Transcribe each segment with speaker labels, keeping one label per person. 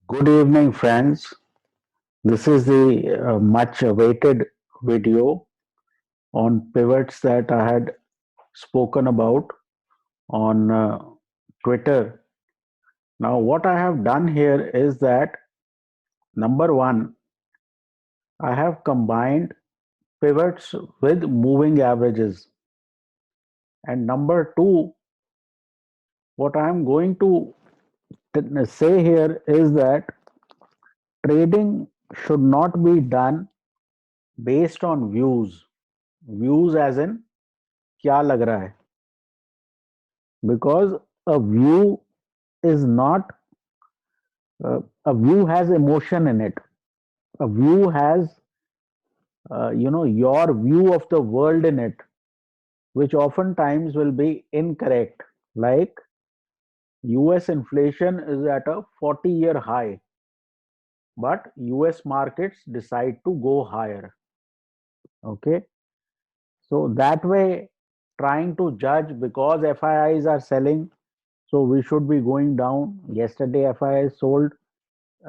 Speaker 1: Good evening, friends. This is the much awaited video on pivots that I had spoken about on Twitter. Now, what I have done here is that number one, I have combined pivots with moving averages. And number two, what I am going to say here is that trading should not be done based on views. Views as in क्या लग रहा है, because a view is not a view has emotion in it. A view has your view of the world in it, which oftentimes will be incorrect. Like US inflation is at a 40-year high, but US markets decide to go higher. Okay, so that way, trying to judge because FIIs are selling, so we should be going down. Yesterday FII sold,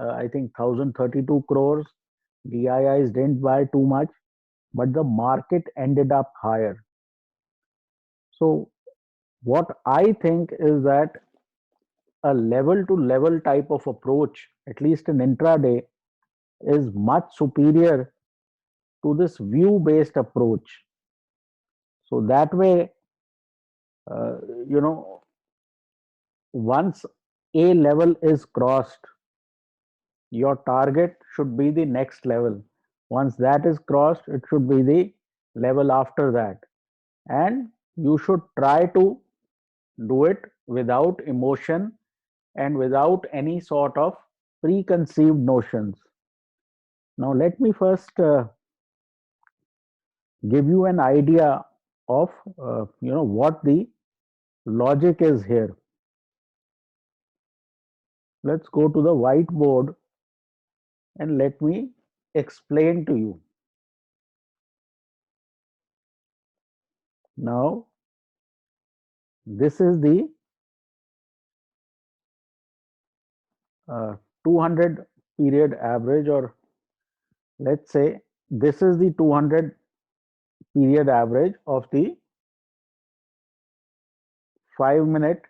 Speaker 1: I think 1032 crores. DIIs didn't buy too much, but the market ended up higher. So what I think is that a level to level type of approach, at least in intraday, is much superior to this view based approach. So that way, uh, you know, once a level is crossed, your target should be the next level. Once that is crossed, it should be the level after that. And you should try to do it without emotion and without any sort of preconceived notions. Now, let me first give you an idea of what the logic is here. Let's go to the whiteboard and let me explain to you. Now, this is the 200 period average, or let's say this is the 200 period average of the 5-minute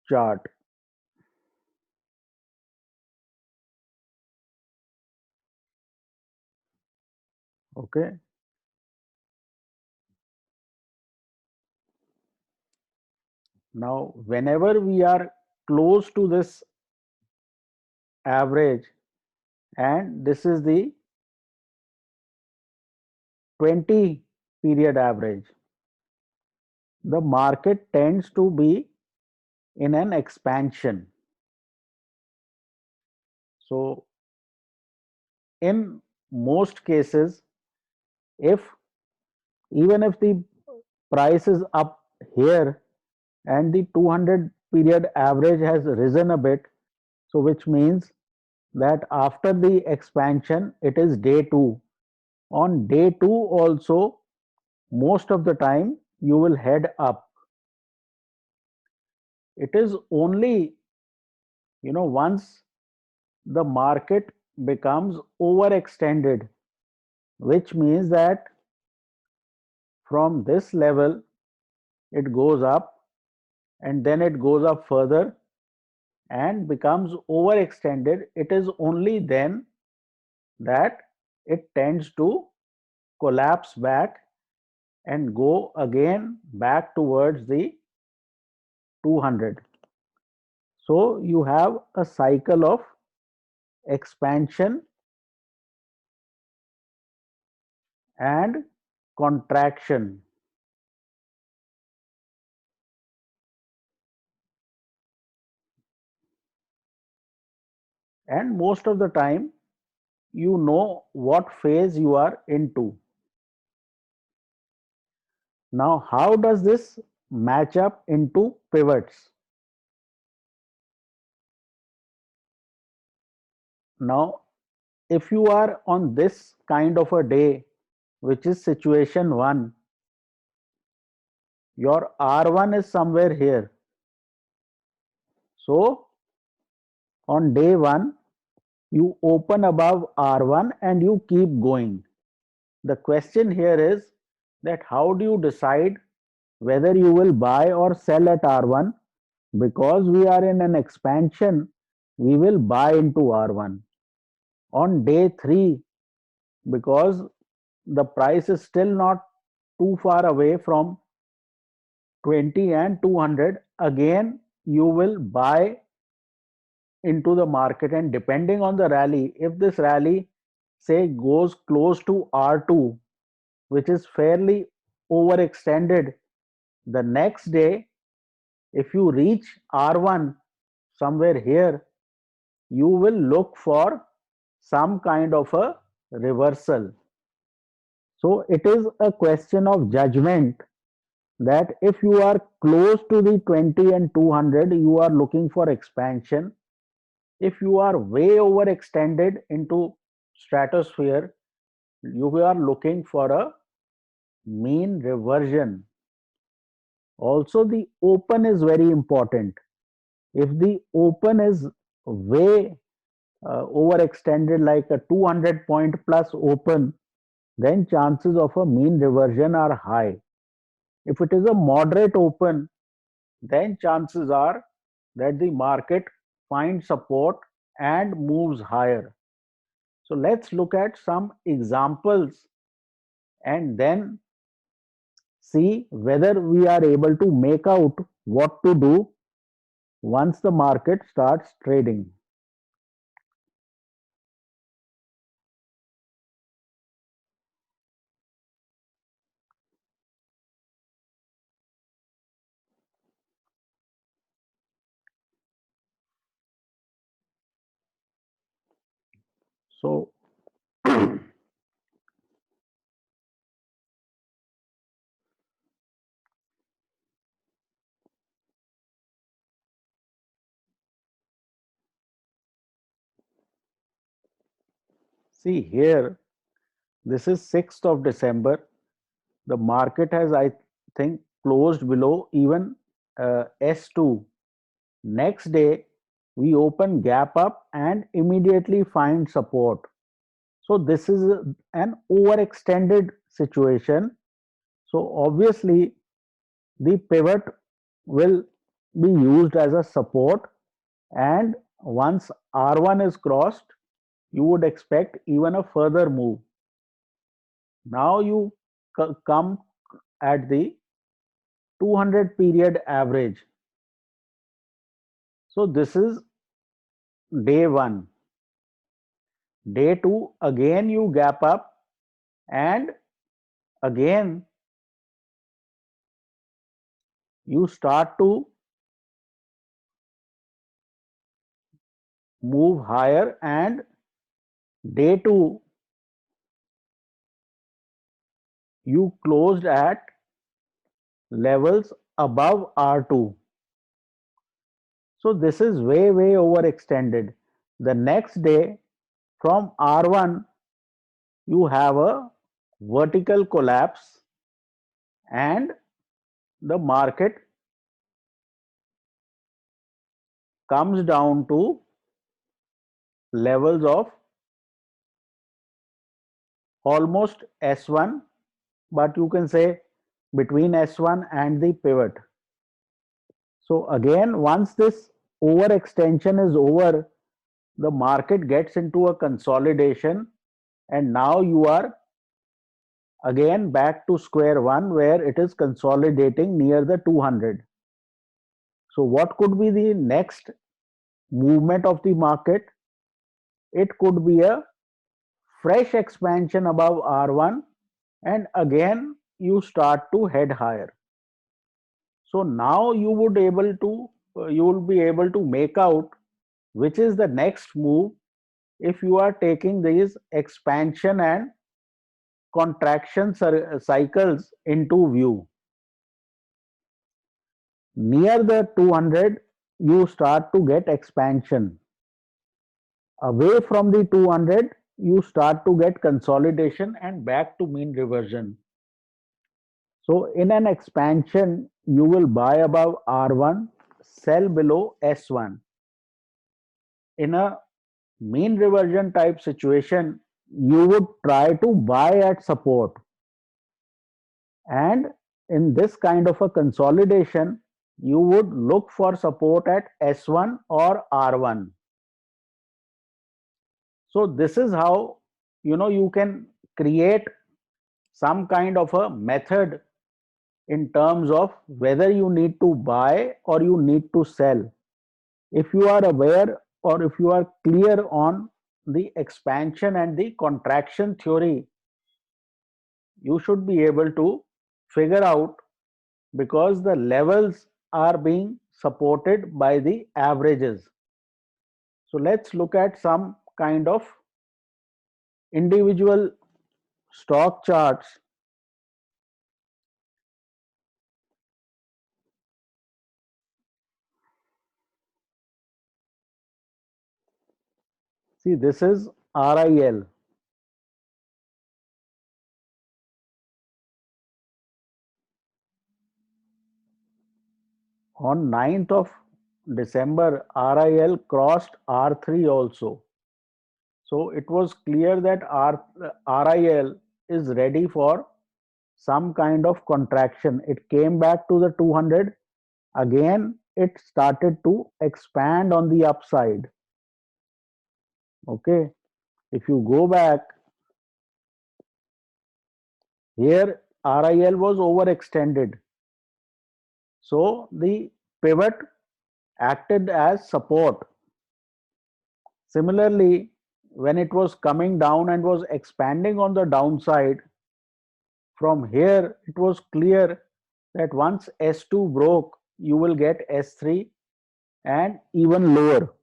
Speaker 1: chart. Okay. Now, whenever we are close to this average, and this is the 20 period average, the market tends to be in an expansion. So, in most cases, if even if the price is up here and the 200 period average has risen a bit, so which means that after the expansion, it is day two. On day two, also, most of the time, you will head up. It is only, once the market becomes overextended, which means that from this level, it goes up and then it goes up further and becomes overextended. It is only then that it tends to collapse back and go again back towards the 200. So you have a cycle of expansion and contraction. And most of the time, you know what phase you are into. Now, how does this match up into pivots? Now, if you are on this kind of a day, which is situation one, your R1 is somewhere here. So On day 1, you open above R1 and you keep going. The question here is that how do you decide whether you will buy or sell at R1? Because we are in an expansion, we will buy into R1. On day 3, because the price is still not too far away from 20 and 200, again you will buy into the market, and depending on the rally, if this rally say goes close to R2, which is fairly overextended, the next day if you reach R1 somewhere here, you will look for some kind of a reversal. So it is a question of judgment that if you are close to the 20 and 200, you are looking for expansion. If you are way overextended into stratosphere, you are looking for a mean reversion. Also, the open is very important. If the open is way overextended, like a 200 point plus open, then chances of a mean reversion are high. If it is a moderate open, then chances are that the market finds support and moves higher. So let's look at some examples and then see whether we are able to make out what to do once the market starts trading. So see here, this is 6th of December. The market has, I think, closed below even S2. Next day, we open gap up and immediately find support. So this is an overextended situation. So obviously, the pivot will be used as a support, and once R1 is crossed, you would expect even a further move. Now you come at the 200 period average. So this is day 1. Day 2, again you gap up and again you start to move higher, and day 2 you closed at levels above R2. So this is way overextended. The next day from R1 you have a vertical collapse and the market comes down to levels of almost S1, but you can say between S1 and the pivot. So again, once this overextension is over, the market gets into a consolidation, and now you are again back to square one where it is consolidating near the 200. So what could be the next movement of the market? It could be a fresh expansion above R1, and again you start to head higher. So now you will be able to make out which is the next move if you are taking these expansion and contraction cycles into view. Near the 200, you start to get expansion. Away from the 200, you start to get consolidation and back to mean reversion. So in an expansion, you will buy above R1, sell below S1. in a mean reversion type situation, you would try to buy at support. And in this kind of a consolidation, you would look for support at S1 or R1. So this is how you can create some kind of a method in terms of whether you need to buy or you need to sell. If you are aware or if you are clear on the expansion and the contraction theory, you should be able to figure out, because the levels are being supported by the averages. So let's look at some kind of individual stock charts. See, this is RIL. On 9th of December, RIL crossed R3 also. So it was clear that RIL is ready for some kind of contraction. It came back to the 200. Again, it started to expand on the upside. Okay. If you go back, here RIL was overextended. So the pivot acted as support. Similarly, when it was coming down and was expanding on the downside, from here it was clear that once S2 broke, you will get S3 and even lower.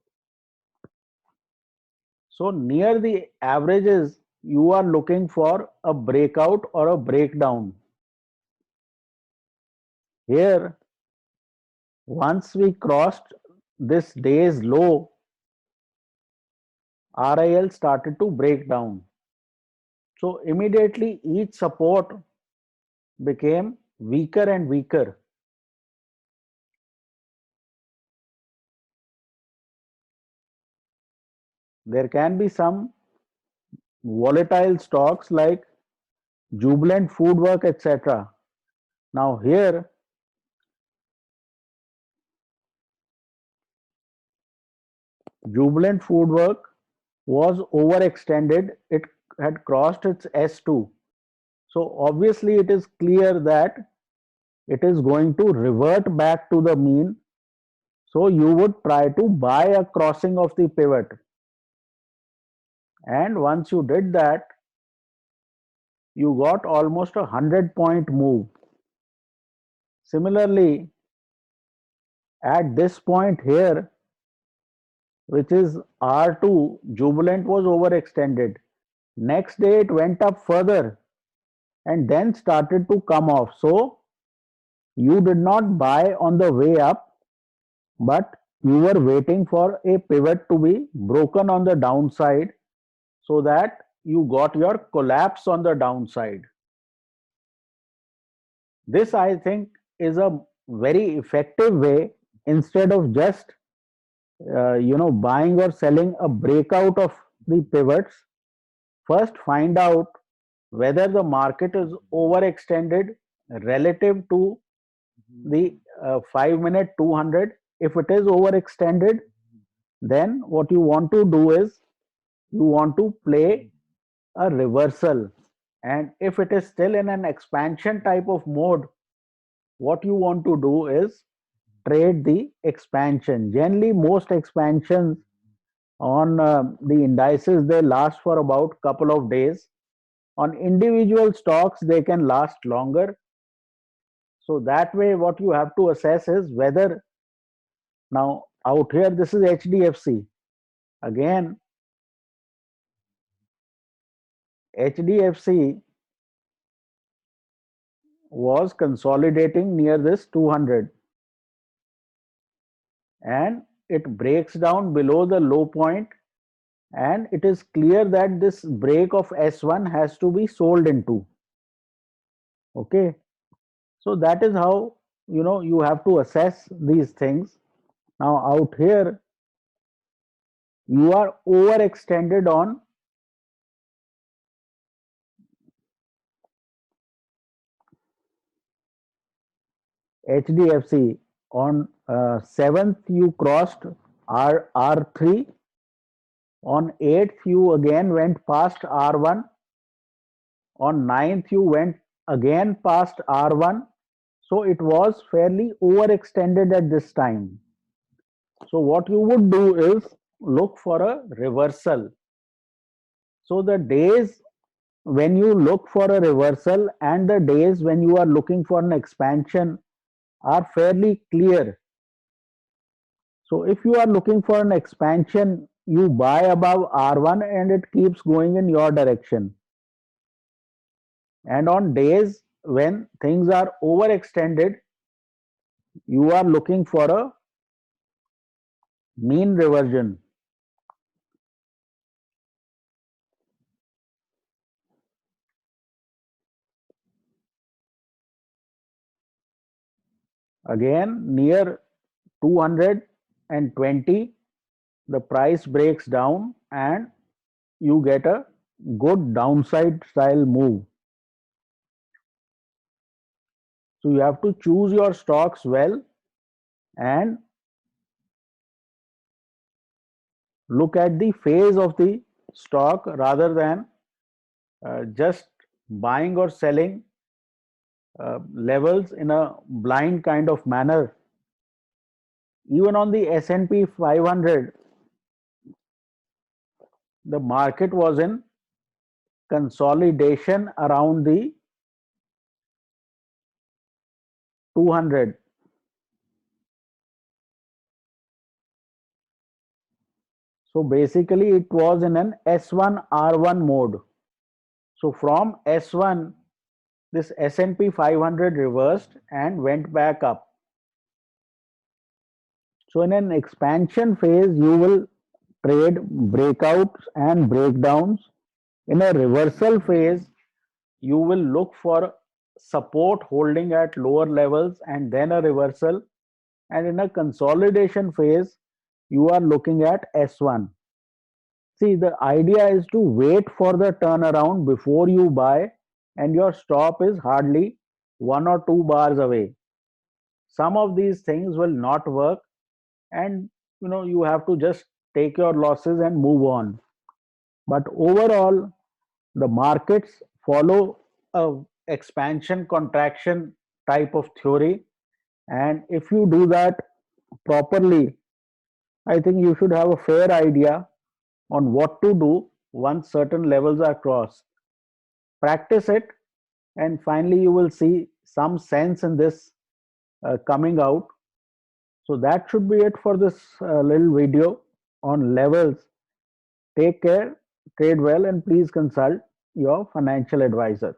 Speaker 1: So near the averages, you are looking for a breakout or a breakdown. Here, once we crossed this day's low, RIL started to break down. So immediately each support became weaker and weaker. There can be some volatile stocks like Jubilant Foodwork, etc. Now here, Jubilant Foodwork was overextended. It had crossed its S2. So obviously it is clear that it is going to revert back to the mean. So you would try to buy a crossing of the pivot. And once you did that, you got almost a 100-point move. Similarly, at this point here, which is R2, Jubilant was overextended. Next day it went up further and then started to come off. So you did not buy on the way up, but you were waiting for a pivot to be broken on the downside so that you got your collapse on the downside. This, I think, is a very effective way, instead of just buying or selling a breakout of the pivots. First, find out whether the market is overextended relative to the 5-minute 200. If it is overextended, then what you want to do is you want to play a reversal. And if it is still in an expansion type of mode, what you want to do is trade the expansion. Generally, most expansions on the indices, they last for about couple of days. On individual stocks, they can last longer. So that way, what you have to assess is whether, now out here, this is HDFC. Again, HDFC was consolidating near this 200, and it breaks down below the low point, and it is clear that this break of S1 has to be sold into. Okay, so that is how you have to assess these things. Now out here, You are overextended on HDFC. On 7th, you crossed R3. On 8th, you again went past R1. On 9th, you went again past R1. So it was fairly overextended at this time. So what you would do is look for a reversal. So the days when you look for a reversal and the days when you are looking for an expansion are fairly clear. So if you are looking for an expansion, you buy above R1 and it keeps going in your direction. And on days when things are overextended, you are looking for a mean reversion. Again, near 220, the price breaks down and you get a good downside style move. So you have to choose your stocks well and look at the phase of the stock rather than just buying or selling levels in a blind kind of manner. Even on the S&P 500, the market was in consolidation around the 200. So basically it was in an S1 R1 mode. So from S1, this S&P 500 reversed and went back up. So in an expansion phase, you will trade breakouts and breakdowns. In a reversal phase, you will look for support holding at lower levels and then a reversal. And in a consolidation phase, you are looking at S1. See, the idea is to wait for the turnaround before you buy, and your stop is hardly 1 or 2 bars away. Some of these things will not work, and you have to just take your losses and move on. But overall, the markets follow a expansion contraction type of theory, and if you do that properly, I think you should have a fair idea on what to do once certain levels are crossed. Practice it, and finally, you will see some sense in this coming out. So, that should be it for this little video on levels. Take care, trade well, and please consult your financial advisor.